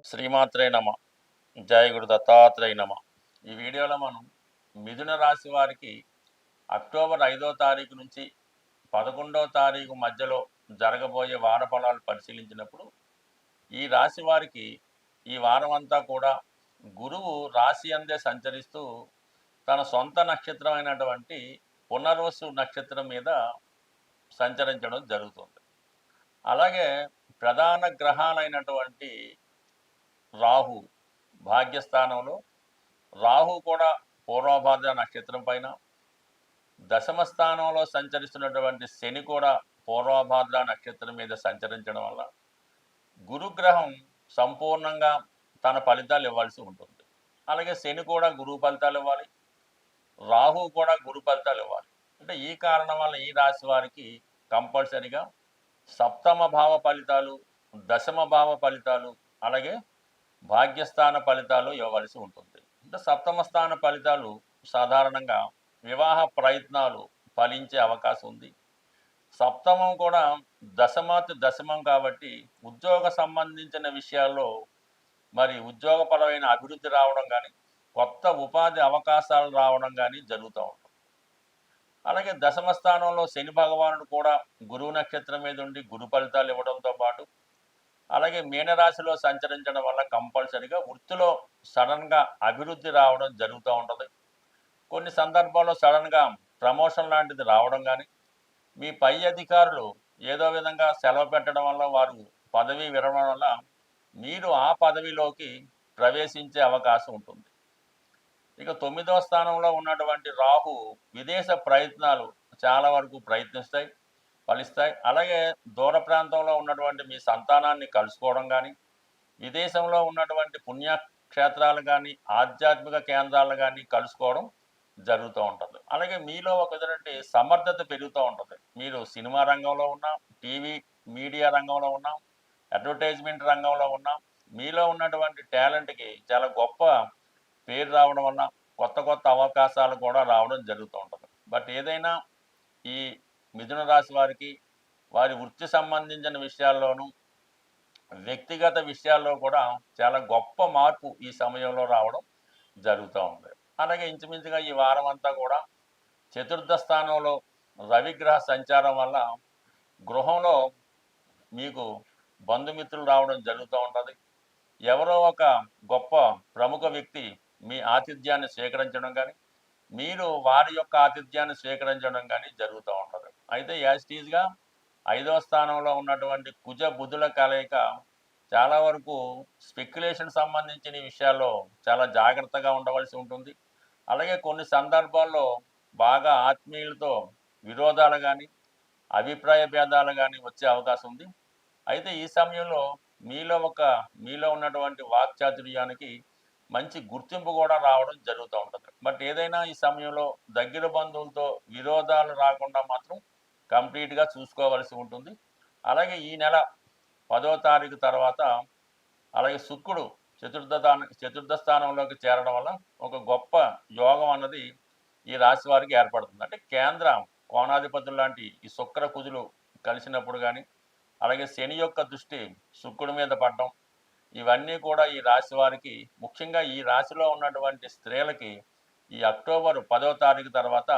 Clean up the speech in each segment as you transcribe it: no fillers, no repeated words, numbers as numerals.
శ్రీమాత్రే నమ. జయ గురు దత్తాత్రేయ నమ. ఈ వీడియోలో మనం మిథున రాశి వారికి అక్టోబర్ 5వ తారీఖు నుంచి 11వ తారీఖు మధ్యలో జరగబోయే వార ఫలాలు పరిశీలించినప్పుడు ఈ రాశి వారికి ఈ వారం అంతా కూడా గురువు రాశి అందే సంచరిస్తూ తన సొంత నక్షత్రమైనటువంటి పునర్వసు నక్షత్రం మీద సంచరించడం జరుగుతుంది. అలాగే ప్రధాన గ్రహాలైనటువంటి రాహు భాగ్యస్థానంలో, రాహు కూడా పూర్వభాద్ర నక్షత్రం పైన, దశమ స్థానంలో సంచరిస్తున్నటువంటి శని కూడా పూర్వభాద్ర నక్షత్రం మీద సంచరించడం వల్ల గురుగ్రహం సంపూర్ణంగా తన ఫలితాలు ఇవ్వాల్సి ఉంటుంది. అలాగే శని కూడా గురువు ఫలితాలు ఇవ్వాలి, రాహు కూడా గురు ఫలితాలు ఇవ్వాలి. అంటే ఈ కారణం వల్ల ఈ రాశి వారికి కంపల్సరిగా సప్తమ భావ ఫలితాలు, దశమ భావ ఫలితాలు, అలాగే భాగ్యస్థాన ఫలితాలు ఇవ్వవలసి ఉంటుంది. అంటే సప్తమ స్థాన ఫలితాలు సాధారణంగా వివాహ ప్రయత్నాలు ఫలించే అవకాశం ఉంది. సప్తమం కూడా దశమం కాబట్టి ఉద్యోగ సంబంధించిన విషయాల్లో మరి ఉద్యోగపరమైన అభివృద్ధి రావడం కానీ, కొత్త ఉపాధి అవకాశాలు రావడం కానీ జరుగుతూ ఉంటుంది. అలాగే దశమ స్థానంలో శని భగవానుడు కూడా గురువు నక్షత్రం మీద ఉండి గురు ఫలితాలు ఇవ్వడంతో పాటు, అలాగే మీనరాశిలో సంచరించడం వల్ల కంపల్సరిగా వృత్తిలో సడన్గా అభివృద్ధి రావడం జరుగుతూ ఉంటుంది. కొన్ని సందర్భాల్లో సడన్గా ప్రమోషన్ లాంటిది రావడం కానీ, మీ పై అధికారులు ఏదో విధంగా సెలవు పెట్టడం వల్ల, వారు పదవి విరమణ వల్ల మీరు ఆ పదవిలోకి ప్రవేశించే అవకాశం ఉంటుంది. ఇక 9వ స్థానంలో ఉన్నటువంటి రాహు విదేశ ప్రయత్నాలు చాలా వరకు ఫలిస్తాయి. అలాగే దూర ప్రాంతంలో ఉన్నటువంటి మీ సంతానాన్ని కలుసుకోవడం కానీ, విదేశంలో ఉన్నటువంటి పుణ్యక్షేత్రాలు కానీ, ఆధ్యాత్మిక కేంద్రాలు కానీ కలుసుకోవడం జరుగుతూ ఉంటుంది. అలాగే మీలో ఒక విధంగా సమర్థత పెరుగుతూ ఉంటుంది. మీరు సినిమా రంగంలో ఉన్నా, టీవీ మీడియా రంగంలో ఉన్నా, అడ్వర్టైజ్మెంట్ రంగంలో ఉన్నా, మీలో ఉన్నటువంటి టాలెంట్కి చాలా గొప్ప పేరు రావడం వల్ల కొత్త అవకాశాలు కూడా రావడం జరుగుతూ ఉంటుంది. బట్ ఏదైనా ఈ మిథున రాశి వారికి వారి వృత్తి సంబంధించిన విషయాల్లోనూ, వ్యక్తిగత విషయాల్లో కూడా చాలా గొప్ప మార్పు ఈ సమయంలో రావడం జరుగుతూ ఉంది. అలాగే ఇంచుమించుగా ఈ వారం అంతా కూడా చతుర్థ స్థానంలో రవిగ్రహ సంచారం వల్ల గృహంలో మీకు బంధుమిత్రులు రావడం జరుగుతూ ఉంటుంది. ఎవరో ఒక గొప్ప ప్రముఖ వ్యక్తి మీ ఆతిథ్యాన్ని స్వీకరించడం కానీ, మీరు వారి యొక్క ఆతిథ్యాన్ని స్వీకరించడం కానీ జరుగుతూ ఉంటుంది. అయితే యాజిటీజ్గా 5వ స్థానంలో ఉన్నటువంటి కుజ బుధుల కలయిక చాలా వరకు స్పెక్యులేషన్ సంబంధించిన విషయాల్లో చాలా జాగ్రత్తగా ఉండవలసి ఉంటుంది. అలాగే కొన్ని సందర్భాల్లో బాగా ఆత్మీయులతో విరోధాలు కానీ, అభిప్రాయ భేదాలు కానీ వచ్చే అవకాశం ఉంది. అయితే ఈ సమయంలో మీలో ఉన్నటువంటి వాక్చాతుర్యానికి మంచి గుర్తింపు కూడా రావడం జరుగుతూ ఉంటుంది. బట్ ఏదైనా ఈ సమయంలో దగ్గర బంధువులతో విరోధాలు రాకుండా మాత్రం కంప్లీట్గా చూసుకోవాల్సి ఉంటుంది. అలాగే ఈ నెల 10వ తారీఖు తర్వాత అలాగే శుక్రుడు చతుర్థ స్థానంలోకి చేరడం వల్ల ఒక గొప్ప యోగం అన్నది ఈ రాశి వారికి ఏర్పడుతుంది. అంటే కేంద్ర కోణాధిపతులు లాంటి ఈ శుక్ర కుజులు కలిసినప్పుడు కానీ, అలాగే శని యొక్క దృష్టి శుక్రుడి మీద పడడం, ఇవన్నీ కూడా ఈ రాశి వారికి, ముఖ్యంగా ఈ రాశిలో ఉన్నటువంటి స్త్రీలకి ఈ అక్టోబర్ 10వ తారీఖు తర్వాత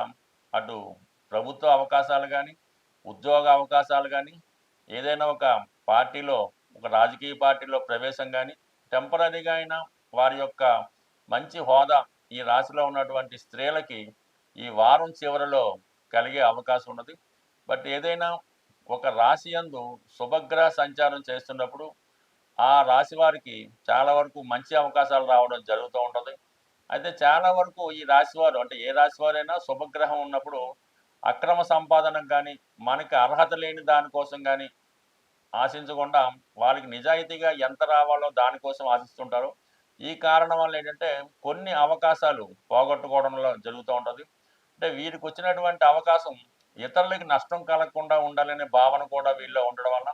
అటు ప్రభుత్వ అవకాశాలు కానీ, ఉద్యోగ అవకాశాలు కానీ, ఏదైనా ఒక పార్టీలో, ఒక రాజకీయ పార్టీలో ప్రవేశం కానీ, టెంపరీగా అయినా వారి యొక్క మంచి హోదా ఈ రాశిలో ఉన్నటువంటి స్త్రీలకి ఈ వారం చివరిలో కలిగే అవకాశం ఉన్నది. బట్ ఏదైనా ఒక రాశి యందు శుభగ్రహ సంచారం చేస్తున్నప్పుడు ఆ రాశి వారికి చాలా వరకు మంచి అవకాశాలు రావడం జరుగుతూ ఉంటుంది. అయితే చాలా వరకు ఈ రాశివారు, అంటే ఏ రాశివారైనా శుభగ్రహం ఉన్నప్పుడు అక్రమ సంపాదనకు కానీ, మనకి అర్హత లేని దానికోసం కానీ ఆశించకుండా వాళ్ళకి నిజాయితీగా ఎంత రావాలో దానికోసం ఆశిస్తుంటారు. ఈ కారణం వల్ల ఏంటంటే కొన్ని అవకాశాలు పోగొట్టుకోవడంలో జరుగుతూ ఉంటుంది. అంటే వీరికి వచ్చినటువంటి అవకాశం ఇతరులకి నష్టం కలగకుండా ఉండాలనే భావన కూడా వీళ్ళలో ఉండడం వల్ల,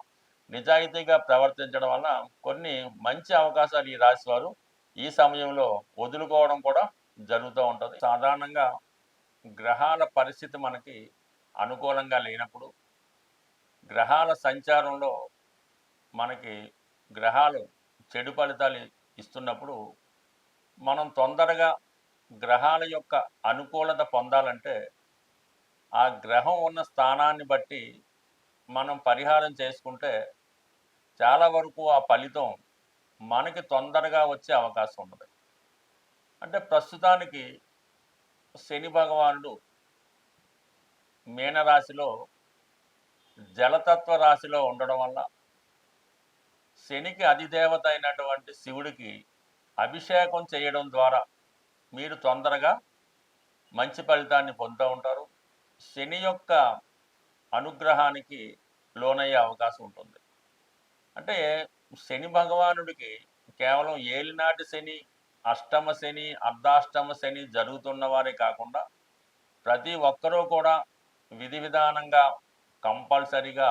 నిజాయితీగా ప్రవర్తించడం వల్ల కొన్ని మంచి అవకాశాలు ఈ రాశి వారు ఈ సమయంలో వదులుకోవడం కూడా జరుగుతూ ఉంటుంది. సాధారణంగా గ్రహాల పరిస్థితి మనకి అనుకూలంగా లేనప్పుడు గ్రహాల సంచారంలో మనకి గ్రహాలు చెడు ఫలితాలు ఇస్తున్నప్పుడు మనం తొందరగా గ్రహాల యొక్క అనుకూలత పొందాలంటే ఆ గ్రహం ఉన్న స్థానాన్ని బట్టి మనం పరిహారం చేసుకుంటే చాలా వరకు ఆ ఫలితం మనకి తొందరగా వచ్చే అవకాశం ఉన్నది. అంటే ప్రస్తుతానికి శని భగవానుడు మీనరాశిలో జలతత్వ రాశిలో ఉండడం వల్ల శనికి అధిదేవత అయినటువంటి శివుడికి అభిషేకం చేయడం ద్వారా మీరు తొందరగా మంచి ఫలితాన్ని పొందుతూ ఉంటారు. శని యొక్క అనుగ్రహానికి లోనయ్యే అవకాశం ఉంటుంది. అంటే శని భగవానుడికి కేవలం ఏలినాటి శని, అష్టమ శని, అర్ధాష్టమ శని జరుగుతున్న వారే కాకుండా ప్రతి ఒక్కరూ కూడా విధి విధానంగా కంపల్సరిగా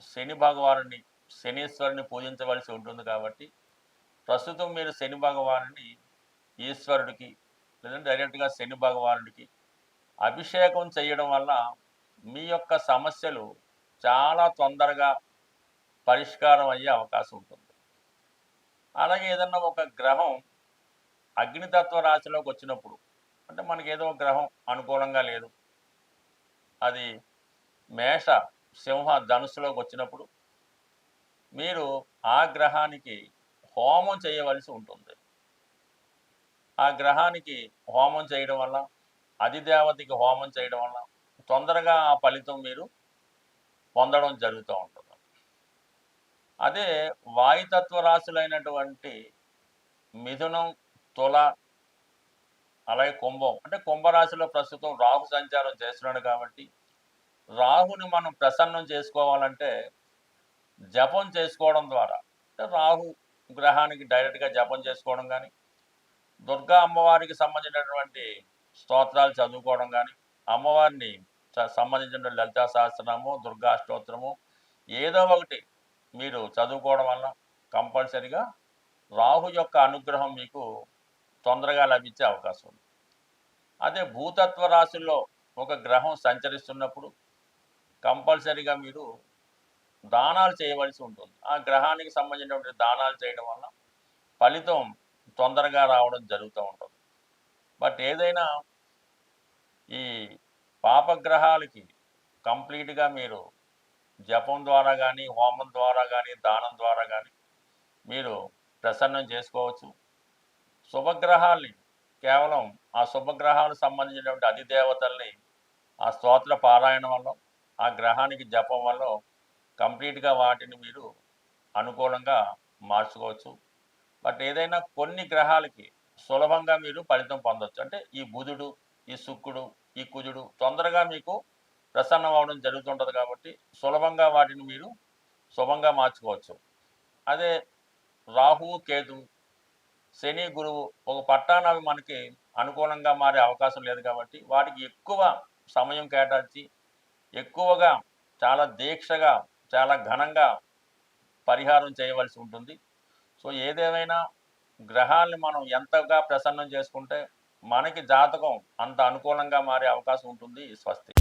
శని భగవానుని, శనీశ్వరుని పూజించవలసి ఉంటుంది. కాబట్టి ప్రస్తుతం మీరు శని భగవానుని ఈశ్వరుడికి లేదంటే డైరెక్ట్గా శని భగవానుడికి అభిషేకం చేయడం వల్ల మీ యొక్క సమస్యలు చాలా తొందరగా పరిష్కారం అయ్యే అవకాశం ఉంటుంది. అలాగే ఏదన్నా ఒక గ్రహం అగ్నితత్వ రాశిలోకి వచ్చినప్పుడు, అంటే మనకి ఏదో ఒక గ్రహం అనుకూలంగా లేదు, అది మేష, సింహ, ధనుస్సులోకి వచ్చినప్పుడు మీరు ఆ గ్రహానికి హోమం చేయవలసి ఉంటుంది. ఆ గ్రహానికి హోమం చేయడం వల్ల, అధిదేవతకి హోమం చేయడం వల్ల తొందరగా ఆ ఫలితం మీరు పొందడం జరుగుతూ ఉంటుంది. అదే వాయుతత్వ రాశులైనటువంటి మిథునం, తుల, అలాగే కుంభం, అంటే కుంభరాశిలో ప్రస్తుతం రాహు సంచారం చేస్తున్నాడు. కాబట్టి రాహుని మనం ప్రసన్నం చేసుకోవాలంటే జపం చేసుకోవడం ద్వారా, అంటే రాహు గ్రహానికి డైరెక్ట్గా జపం చేసుకోవడం కానీ, దుర్గా అమ్మవారికి సంబంధించినటువంటి స్తోత్రాలు చదువుకోవడం కానీ, అమ్మవారిని సంబంధించిన లలితా సహస్రనామము, దుర్గా అష్టోత్తరము ఏదో ఒకటి మీరు చదువుకోవడం వల్ల కంపల్సరిగా రాహు యొక్క అనుగ్రహం మీకు తొందరగా లభించే అవకాశం ఉంది. అదే భూతత్వ రాశుల్లో ఒక గ్రహం సంచరిస్తున్నప్పుడు కంపల్సరిగా మీరు దానాలు చేయవలసి ఉంటుంది. ఆ గ్రహానికి సంబంధించినటువంటి దానాలు చేయడం వల్ల ఫలితం తొందరగా రావడం జరుగుతూ ఉంటుంది. బట్ ఏదైనా ఈ పాపగ్రహాలకి కంప్లీట్గా మీరు జపం ద్వారా కానీ, హోమం ద్వారా కానీ, దానం ద్వారా కానీ మీరు ప్రసన్నం చేసుకోవచ్చు. శుభగ్రహాల్ని కేవలం ఆ శుభగ్రహాలకు సంబంధించినటువంటి అధిదేవతల్ని ఆ స్తోత్ర పారాయణం వల్ల, ఆ గ్రహానికి జపం వల్ల కంప్లీట్గా వాటిని మీరు అనుకూలంగా మార్చుకోవచ్చు. బట్ ఏదైనా కొన్ని గ్రహాలకి సులభంగా మీరు ఫలితం పొందవచ్చు. అంటే ఈ బుధుడు, ఈ శుక్రుడు, ఈ కుజుడు తొందరగా మీకు ప్రసన్నం అవడం జరుగుతుంటుంది. కాబట్టి సులభంగా వాటిని మీరు శుభంగా మార్చుకోవచ్చు. అదే రాహువు, కేతువు, శని, గురువు ఒక పట్టాన అవి మనకి అనుకూలంగా మారే అవకాశం లేదు. కాబట్టి వాటికి ఎక్కువ సమయం కేటాయించి ఎక్కువగా చాలా దీక్షగా చాలా ఘనంగా పరిహారం చేయవలసి ఉంటుంది. సో ఏదేమైనా గ్రహాల్ని మనం ఎంతగా ప్రసన్నం చేసుకుంటే మనకి జాతకం అంత అనుకూలంగా మారే అవకాశం ఉంటుంది. స్వస్తి.